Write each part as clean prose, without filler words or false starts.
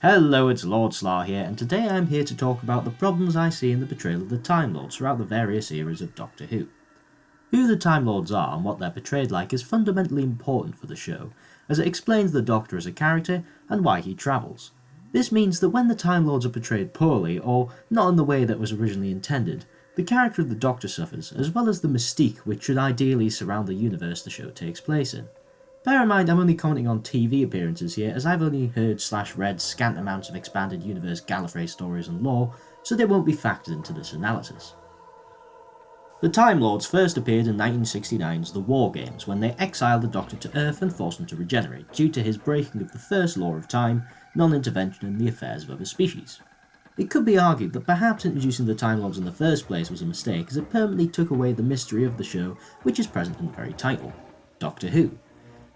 Hello, it's Lord Slar here, and today I'm here to talk about the problems I see in the portrayal of the Time Lords throughout the various eras of Doctor Who. Who the Time Lords are and what they're portrayed like is fundamentally important for the show, as it explains the Doctor as a character and why he travels. This means that when the Time Lords are portrayed poorly, or not in the way that was originally intended, the character of the Doctor suffers, as well as the mystique which should ideally surround the universe the show takes place in. Bear in mind I'm only commenting on TV appearances here, as I've only heard/read scant amounts of expanded universe Gallifrey stories and lore, so they won't be factored into this analysis. The Time Lords first appeared in 1969's The War Games, when they exiled the Doctor to Earth and forced him to regenerate, due to his breaking of the first law of time, non-intervention in the affairs of other species. It could be argued that perhaps introducing the Time Lords in the first place was a mistake, as it permanently took away the mystery of the show, which is present in the very title, Doctor Who.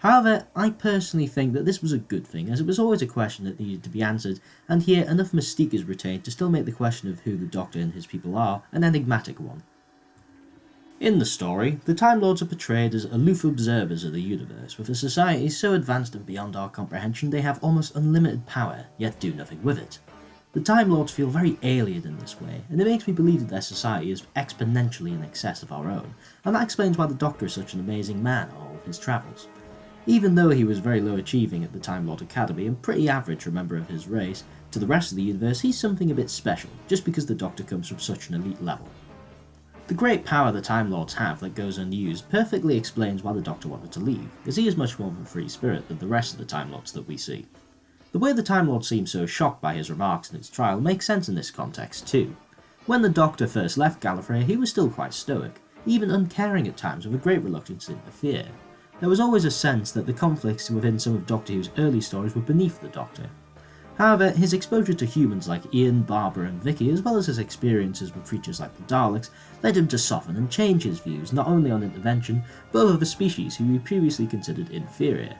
However, I personally think that this was a good thing, as it was always a question that needed to be answered, and here enough mystique is retained to still make the question of who the Doctor and his people are an enigmatic one. In the story, the Time Lords are portrayed as aloof observers of the universe, with a society so advanced and beyond our comprehension they have almost unlimited power, yet do nothing with it. The Time Lords feel very alien in this way, and it makes me believe that their society is exponentially in excess of our own, and that explains why the Doctor is such an amazing man on all of his travels. Even though he was very low achieving at the Time Lord Academy and pretty average for a member of his race, to the rest of the universe he's something a bit special, just because the Doctor comes from such an elite level. The great power the Time Lords have that goes unused perfectly explains why the Doctor wanted to leave, as he is much more of a free spirit than the rest of the Time Lords that we see. The way the Time Lord seems so shocked by his remarks in his trial makes sense in this context too. When the Doctor first left Gallifrey he was still quite stoic, even uncaring at times with a great reluctance to interfere. There was always a sense that the conflicts within some of Doctor Who's early stories were beneath the Doctor. However, his exposure to humans like Ian, Barbara and Vicky, as well as his experiences with creatures like the Daleks, led him to soften and change his views not only on intervention, but of other species who he previously considered inferior.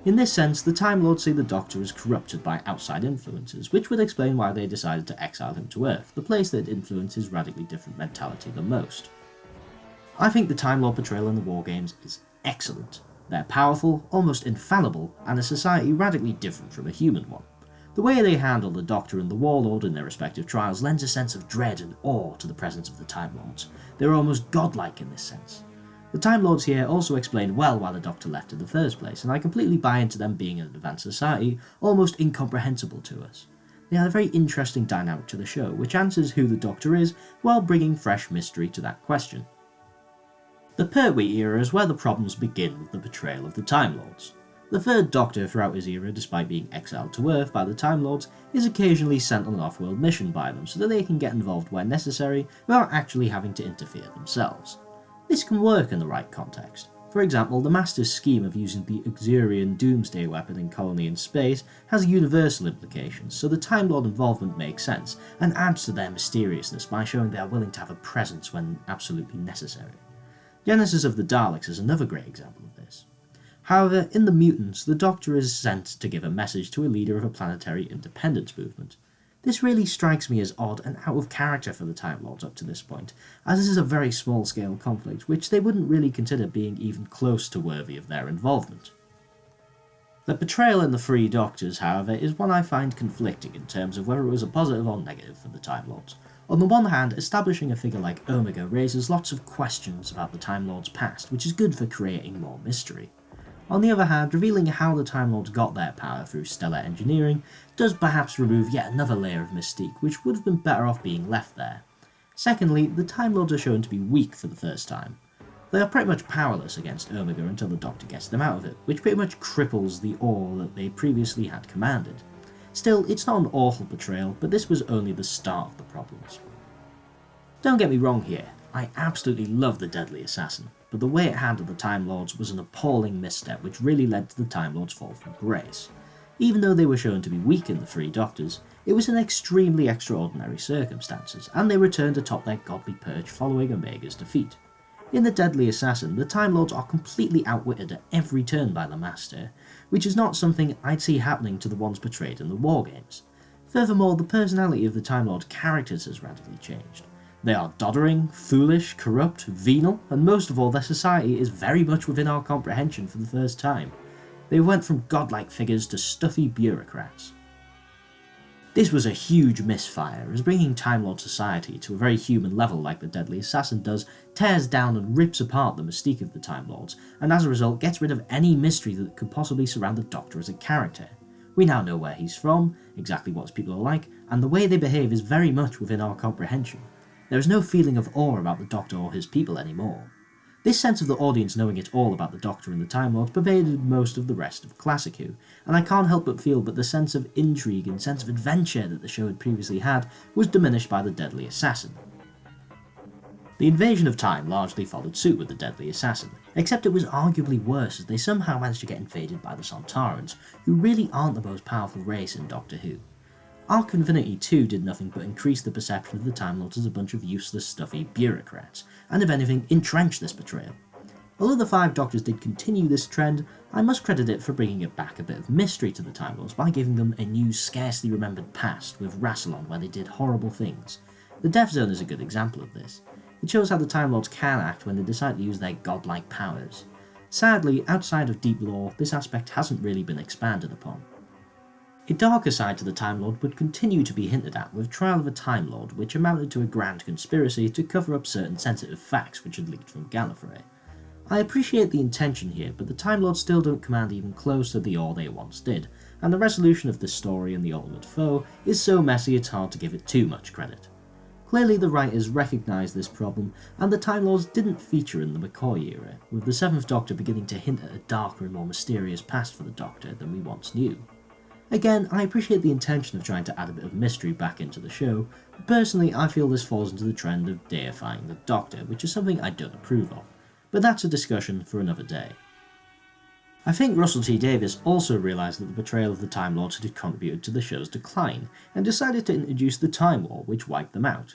In this sense, the Time Lords see the Doctor as corrupted by outside influences, which would explain why they decided to exile him to Earth, the place that influenced his radically different mentality the most. I think the Time Lord portrayal in the War Games is excellent. They're powerful, almost infallible, and a society radically different from a human one. The way they handle the Doctor and the Warlord in their respective trials lends a sense of dread and awe to the presence of the Time Lords. They're almost godlike in this sense. The Time Lords here also explain well why the Doctor left in the first place, and I completely buy into them being an advanced society, almost incomprehensible to us. They add a very interesting dynamic to the show, which answers who the Doctor is, while bringing fresh mystery to that question. The Pertwee era is where the problems begin with the portrayal of the Time Lords. The third Doctor throughout his era, despite being exiled to Earth by the Time Lords, is occasionally sent on an off-world mission by them so that they can get involved where necessary without actually having to interfere themselves. This can work in the right context. For example, the Master's scheme of using the Xurian Doomsday weapon in Colony in Space has universal implications, so the Time Lord involvement makes sense and adds to their mysteriousness by showing they are willing to have a presence when absolutely necessary. Genesis of the Daleks is another great example of this. However, in The Mutants, the Doctor is sent to give a message to a leader of a planetary independence movement. This really strikes me as odd and out of character for the Time Lords up to this point, as this is a very small-scale conflict which they wouldn't really consider being even close to worthy of their involvement. The portrayal in The Three Doctors, however, is one I find conflicting in terms of whether it was a positive or negative for the Time Lords. On the one hand, establishing a figure like Omega raises lots of questions about the Time Lords' past, which is good for creating more mystery. On the other hand, revealing how the Time Lords got their power through stellar engineering does perhaps remove yet another layer of mystique, which would have been better off being left there. Secondly, the Time Lords are shown to be weak for the first time. They are pretty much powerless against Omega until the Doctor gets them out of it, which pretty much cripples the awe that they previously had commanded. Still, it's not an awful portrayal, but this was only the start of the problems. Don't get me wrong here, I absolutely love the Deadly Assassin, but the way it handled the Time Lords was an appalling misstep which really led to the Time Lords' fall from grace. Even though they were shown to be weak in The Three Doctors, it was in extremely extraordinary circumstances, and they returned atop their godly perch following Omega's defeat. In The Deadly Assassin, the Time Lords are completely outwitted at every turn by the Master, which is not something I'd see happening to the ones portrayed in the War Games. Furthermore, the personality of the Time Lord characters has radically changed. They are doddering, foolish, corrupt, venal, and most of all their society is very much within our comprehension for the first time. They went from godlike figures to stuffy bureaucrats. This was a huge misfire, as bringing Time Lord society to a very human level like the Deadly Assassin does tears down and rips apart the mystique of the Time Lords, and as a result gets rid of any mystery that could possibly surround the Doctor as a character. We now know where he's from, exactly what his people are like, and the way they behave is very much within our comprehension. There is no feeling of awe about the Doctor or his people anymore. This sense of the audience knowing it all about the Doctor and the Time Lords pervaded most of the rest of Classic Who, and I can't help but feel that the sense of intrigue and sense of adventure that the show had previously had was diminished by the Deadly Assassin. The Invasion of Time largely followed suit with the Deadly Assassin, except it was arguably worse as they somehow managed to get invaded by the Sontarans, who really aren't the most powerful race in Doctor Who. Arc Infinity 2 did nothing but increase the perception of the Time Lords as a bunch of useless, stuffy bureaucrats, and if anything, entrench this portrayal. Although the 5 Doctors did continue this trend, I must credit it for bringing it back a bit of mystery to the Time Lords by giving them a new, scarcely remembered past with Rassilon where they did horrible things. The Death Zone is a good example of this. It shows how the Time Lords can act when they decide to use their godlike powers. Sadly, outside of deep lore, this aspect hasn't really been expanded upon. A darker side to the Time Lord would continue to be hinted at with Trial of a Time Lord, which amounted to a grand conspiracy to cover up certain sensitive facts which had leaked from Gallifrey. I appreciate the intention here, but the Time Lords still don't command even close to the awe they once did, and the resolution of this story and the ultimate foe is so messy it's hard to give it too much credit. Clearly the writers recognised this problem, and the Time Lords didn't feature in the McCoy era, with the 7th Doctor beginning to hint at a darker and more mysterious past for the Doctor than we once knew. Again, I appreciate the intention of trying to add a bit of mystery back into the show, but personally I feel this falls into the trend of deifying the Doctor, which is something I don't approve of, but that's a discussion for another day. I think Russell T Davies also realised that the portrayal of the Time Lords had contributed to the show's decline, and decided to introduce the Time War, which wiped them out.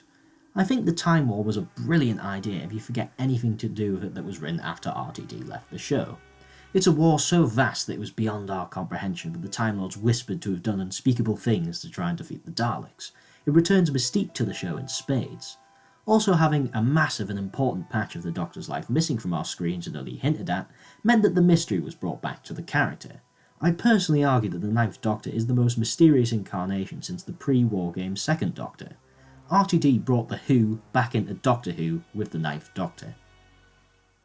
I think the Time War was a brilliant idea if you forget anything to do with it that was written after RTD left the show. It's a war so vast that it was beyond our comprehension, but the Time Lords whispered to have done unspeakable things to try and defeat the Daleks. It returns mystique to the show in spades. Also, having a massive and important patch of the Doctor's life missing from our screens and only hinted at meant that the mystery was brought back to the character. I personally argue that the 9th Doctor is the most mysterious incarnation since the pre-war game 2nd Doctor. RTD brought the Who back into Doctor Who with the 9th Doctor.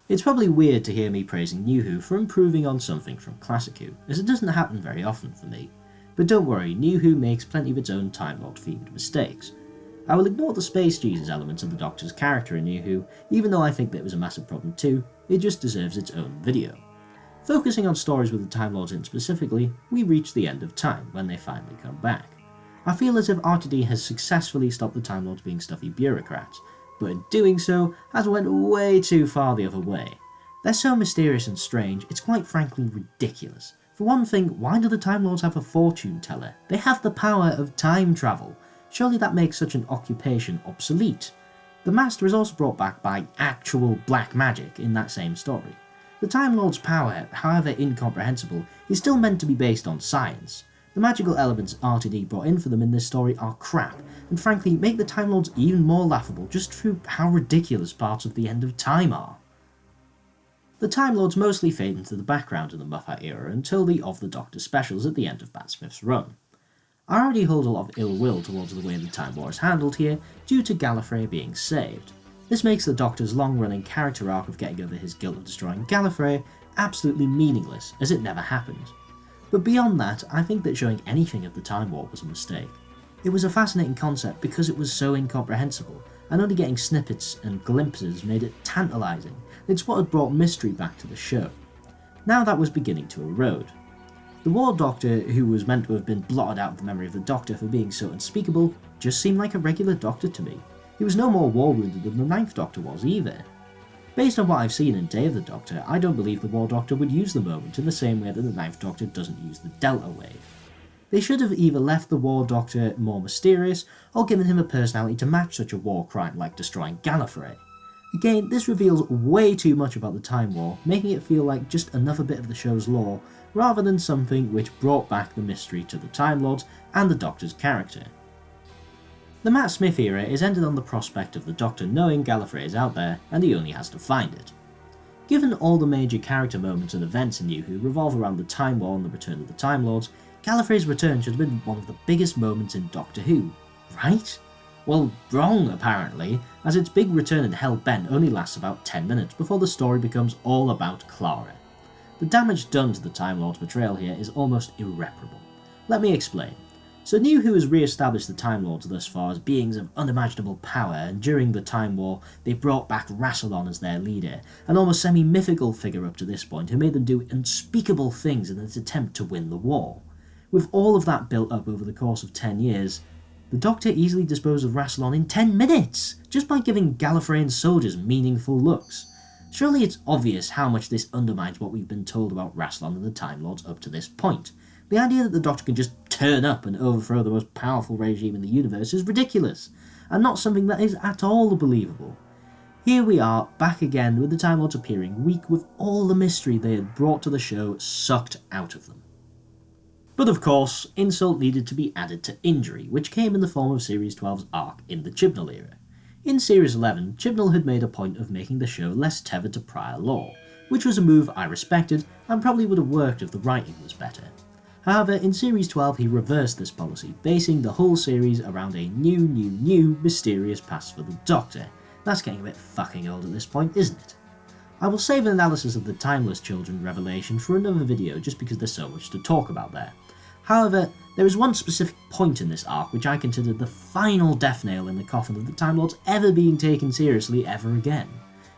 It's probably weird to hear me praising New Who for improving on something from Classic Who, as it doesn't happen very often for me. But don't worry, New Who makes plenty of its own Time Lord themed mistakes. I will ignore the Space Jesus elements of the Doctor's character in New Who, even though I think that it was a massive problem too, it just deserves its own video. Focusing on stories with the Time Lords in specifically, we reach the end of time when they finally come back. I feel as if RTD has successfully stopped the Time Lords being stuffy bureaucrats, but in doing so has went way too far the other way. They're so mysterious and strange, it's quite frankly ridiculous. For one thing, why do the Time Lords have a fortune teller? They have the power of time travel. Surely that makes such an occupation obsolete. The Master is also brought back by actual black magic in that same story. The Time Lord's power, however incomprehensible, is still meant to be based on science. The magical elements RTD brought in for them in this story are crap, and frankly make the Time Lords even more laughable just through how ridiculous parts of the end of time are. The Time Lords mostly fade into the background in the Moffat era until the Of the Doctor specials at the end of Matt Smith's run. I already hold a lot of ill will towards the way the Time War is handled here due to Gallifrey being saved. This makes the Doctor's long-running character arc of getting over his guilt of destroying Gallifrey absolutely meaningless, as it never happened. But beyond that, I think that showing anything of the Time War was a mistake. It was a fascinating concept because it was so incomprehensible, and only getting snippets and glimpses made it tantalising. It's what had brought mystery back to the show. Now that was beginning to erode. The War Doctor, who was meant to have been blotted out of the memory of the Doctor for being so unspeakable, just seemed like a regular Doctor to me. He was no more war-wounded than the 9th Doctor was either. Based on what I've seen in Day of the Doctor, I don't believe the War Doctor would use the moment in the same way that the 9th Doctor doesn't use the Delta Wave. They should have either left the War Doctor more mysterious, or given him a personality to match such a war crime like destroying Gallifrey. Again, this reveals way too much about the Time War, making it feel like just another bit of the show's lore, rather than something which brought back the mystery to the Time Lords and the Doctor's character. The Matt Smith era is ended on the prospect of the Doctor knowing Gallifrey is out there and he only has to find it. Given all the major character moments and events in New Who revolve around the Time War and the return of the Time Lords, Gallifrey's return should have been one of the biggest moments in Doctor Who, right? Well, wrong apparently, as its big return in Hell Bent only lasts about 10 minutes before the story becomes all about Clara. The damage done to the Time Lord's portrayal here is almost irreparable. Let me explain. So New Who has re-established the Time Lords thus far as beings of unimaginable power, and during the Time War they brought back Rassilon as their leader, an almost semi-mythical figure up to this point who made them do unspeakable things in its attempt to win the war. With all of that built up over the course of 10 years, the Doctor easily disposed of Rassilon in 10 minutes, just by giving Gallifreyan soldiers meaningful looks. Surely it's obvious how much this undermines what we've been told about Rassilon and the Time Lords up to this point. The idea that the Doctor can just turn up and overthrow the most powerful regime in the universe is ridiculous, and not something that is at all believable. Here we are, back again with the Time Lords appearing weak with all the mystery they had brought to the show sucked out of them. But of course, insult needed to be added to injury, which came in the form of Series 12's arc in the Chibnall era. In Series 11, Chibnall had made a point of making the show less tethered to prior lore, which was a move I respected and probably would have worked if the writing was better. However, in Series 12 he reversed this policy, basing the whole series around a new mysterious past for the Doctor. That's getting a bit fucking old at this point, isn't it? I will save an analysis of the Timeless Children revelation for another video just because there's so much to talk about there. However, there is one specific point in this arc which I consider the final death nail in the coffin of the Time Lords ever being taken seriously ever again.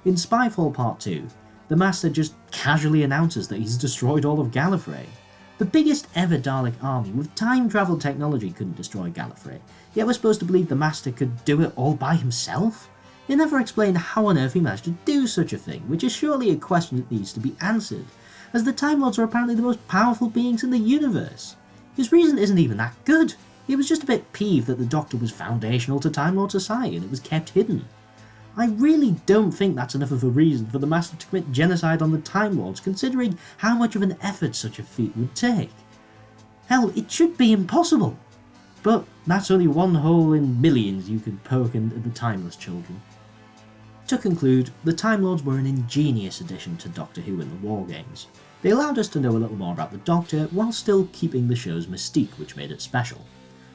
In Spyfall Part 2, the Master just casually announces that he's destroyed all of Gallifrey. The biggest ever Dalek army with time travel technology couldn't destroy Gallifrey, yet we're supposed to believe the Master could do it all by himself? They never explain how on earth he managed to do such a thing, which is surely a question that needs to be answered, as the Time Lords are apparently the most powerful beings in the universe. His reason isn't even that good. He was just a bit peeved that the Doctor was foundational to Time Lord society and it was kept hidden. I really don't think that's enough of a reason for the Master to commit genocide on the Time Lords, considering how much of an effort such a feat would take. Hell, it should be impossible. But that's only one hole in millions you could poke into the Timeless Children. To conclude, the Time Lords were an ingenious addition to Doctor Who in the War Games. They allowed us to know a little more about the Doctor while still keeping the show's mystique, which made it special.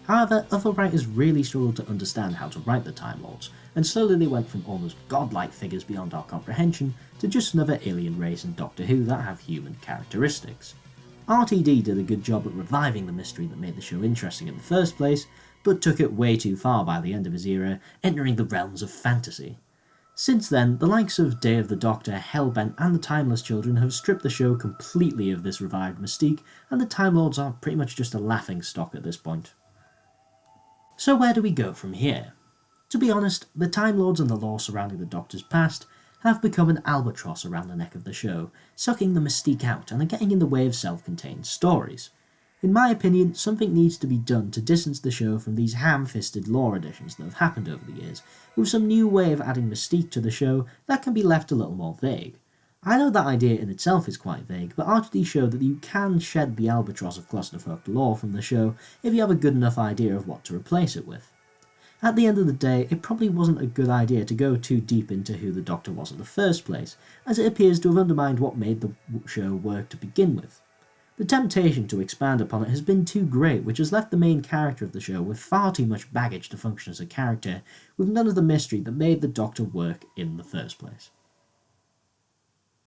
However, other writers really struggled to understand how to write the Time Lords, and slowly they went from almost godlike figures beyond our comprehension to just another alien race in Doctor Who that have human characteristics. RTD did a good job at reviving the mystery that made the show interesting in the first place, but took it way too far by the end of his era, entering the realms of fantasy. Since then, the likes of Day of the Doctor, Hellbent and the Timeless Children have stripped the show completely of this revived mystique, and the Time Lords are pretty much just a laughing stock at this point. So where do we go from here? To be honest, the Time Lords and the lore surrounding the Doctor's past have become an albatross around the neck of the show, sucking the mystique out and are getting in the way of self-contained stories. In my opinion, something needs to be done to distance the show from these ham-fisted lore additions that have happened over the years, with some new way of adding mystique to the show that can be left a little more vague. I know that idea in itself is quite vague, but RTD showed that you can shed the albatross of clusterfuck lore from the show if you have a good enough idea of what to replace it with. At the end of the day, it probably wasn't a good idea to go too deep into who the Doctor was in the first place, as it appears to have undermined what made the show work to begin with. The temptation to expand upon it has been too great, which has left the main character of the show with far too much baggage to function as a character, with none of the mystery that made the Doctor work in the first place.